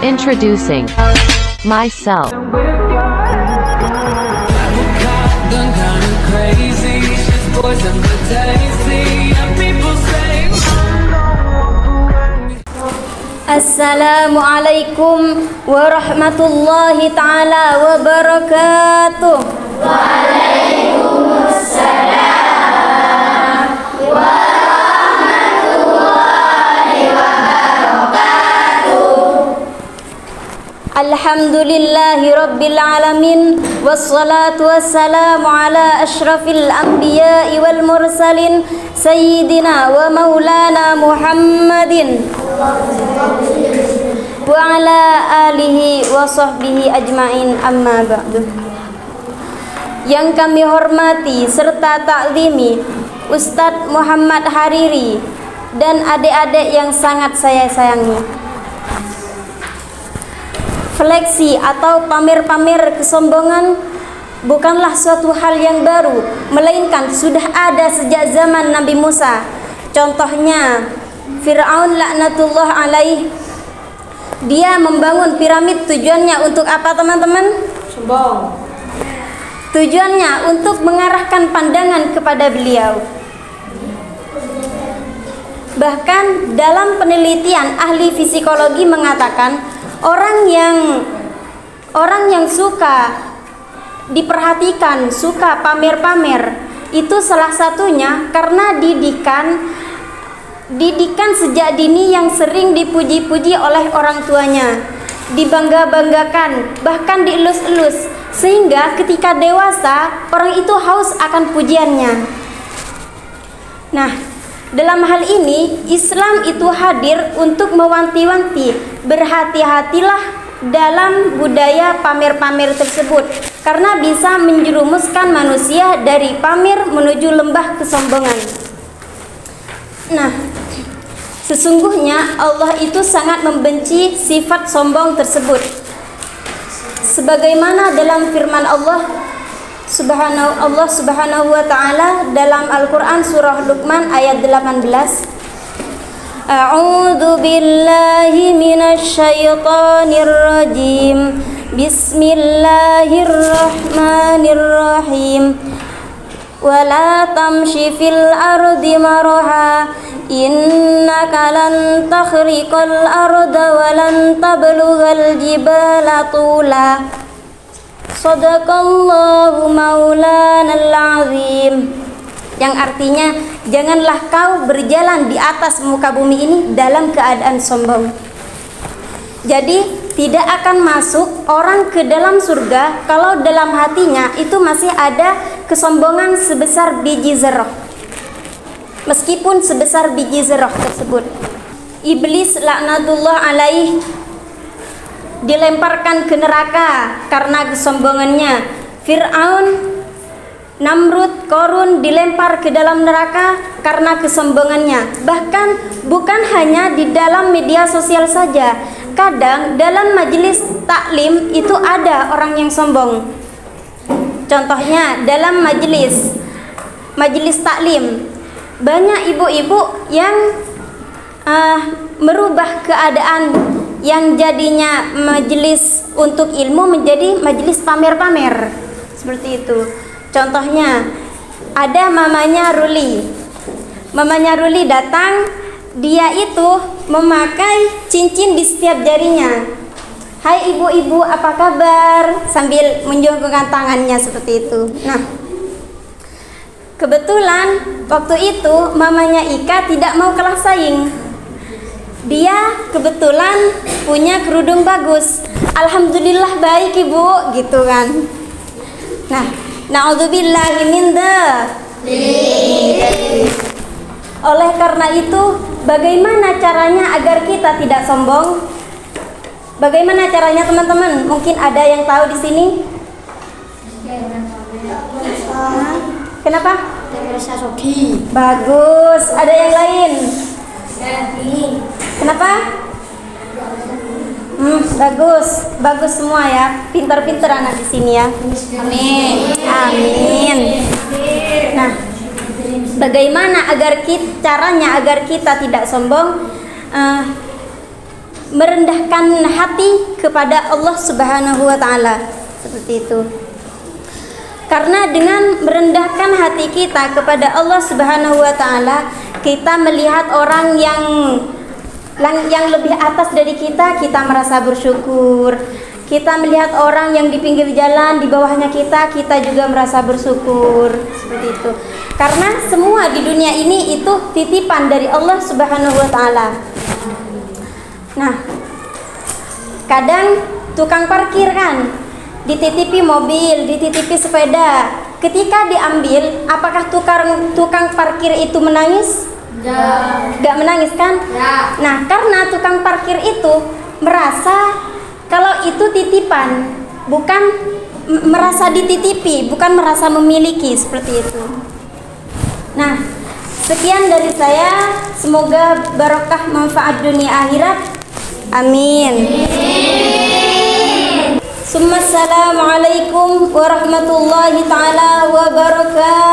Introducing myself. Assalamualaikum warahmatullahi ta'ala wabarakatuh. Waalaikumsalam warahmatullahi wabarakatuh. Alhamdulillahi rabbil alamin, wassalatu wassalamu ala ashrafil anbiya'i wal mursalin, sayyidina wa maulana Muhammadin wa ala alihi wa sahbihi ajma'in, amma ba'du. Yang kami hormati serta taklimi Ustadz Muhammad Hariri dan adik-adik yang sangat saya sayangi. Flexi atau pamer-pamer kesombongan bukanlah suatu hal yang baru, melainkan sudah ada sejak zaman Nabi Musa. Contohnya Fir'aun laknatullah alaih, dia membangun piramid. Tujuannya untuk apa, teman-teman? Sombong. Tujuannya untuk mengarahkan pandangan kepada beliau. Bahkan dalam penelitian ahli psikologi mengatakan orang yang suka diperhatikan, suka pamer-pamer, itu salah satunya karena didikan sejak dini yang sering dipuji-puji oleh orang tuanya, dibangga-banggakan, bahkan dielus-elus, sehingga ketika dewasa orang itu haus akan pujiannya. Nah, dalam hal ini Islam itu hadir untuk mewanti-wanti, berhati-hatilah dalam budaya pamer-pamer tersebut, karena bisa menjerumuskan manusia dari pamer menuju lembah kesombongan. Nah, sesungguhnya Allah itu sangat membenci sifat sombong tersebut. Sebagaimana dalam firman Allah Subhanahu wa ta'ala dalam Al-Quran surah Luqman ayat 18. A'udzu billahi minasy syaithanir rajim. Bismillahirrahmanirrahim. Wala tamshi fil ardi maraha innaka lan takhriqal arda wa lan tablughal jibala tula. Shadaqallahu maulanal azim. Yang artinya, janganlah kau berjalan di atas muka bumi ini dalam keadaan sombong. Jadi tidak akan masuk orang ke dalam surga kalau dalam hatinya itu masih ada kesombongan sebesar biji zarah. Meskipun sebesar biji zarah tersebut, iblis laknatullah alaih dilemparkan ke neraka karena kesombongannya. Fir'aun, Namrud, Korun dilempar ke dalam neraka karena kesombongannya. Bahkan bukan hanya di dalam media sosial saja, kadang dalam majelis taklim itu ada orang yang sombong. Contohnya dalam majelis taklim, banyak ibu-ibu yang merubah keadaan yang jadinya majelis untuk ilmu menjadi majelis pamer-pamer. Seperti itu. Contohnya ada mamanya Ruli. Mamanya Ruli datang, dia itu memakai cincin di setiap jarinya. Hai ibu-ibu, apa kabar? Sambil menjongkokkan tangannya seperti itu. Nah, kebetulan waktu itu mamanya Ika tidak mau kalah saing. Dia kebetulan punya kerudung bagus. Alhamdulillah baik ibu, gitu kan. Nah, na'udzubillahi min dzalik. Oleh karena itu, bagaimana caranya agar kita tidak sombong? Bagaimana caranya, teman-teman? Mungkin ada yang tahu di sini? Kenapa? Bagus. Ada yang lain? Kenapa? Bagus semua ya. Pintar-pintar anak di sini ya. Amin. Nah, bagaimana caranya agar kita tidak sombong? merendahkan hati kepada Allah Subhanahu wa taala. Seperti itu. Karena dengan merendahkan hati kita kepada Allah Subhanahu wa taala, kita melihat orang yang lebih atas dari kita merasa bersyukur. Kita melihat orang yang di pinggir jalan di bawahnya kita juga merasa bersyukur. Seperti itu. Karena semua di dunia ini itu titipan dari Allah Subhanahu wa taala. Nah, kadang tukang parkir kan dititipi mobil, dititipi sepeda. Ketika diambil, apakah tukang parkir itu menangis? Gak menangis kan? Ya. Nah, karena tukang parkir itu merasa kalau itu titipan, bukan merasa dititipi, bukan merasa memiliki, seperti itu. Nah, sekian dari saya. Semoga barokah manfaat dunia akhirat. Amin. Assalamualaikum warahmatullahi taala wabarakatuh.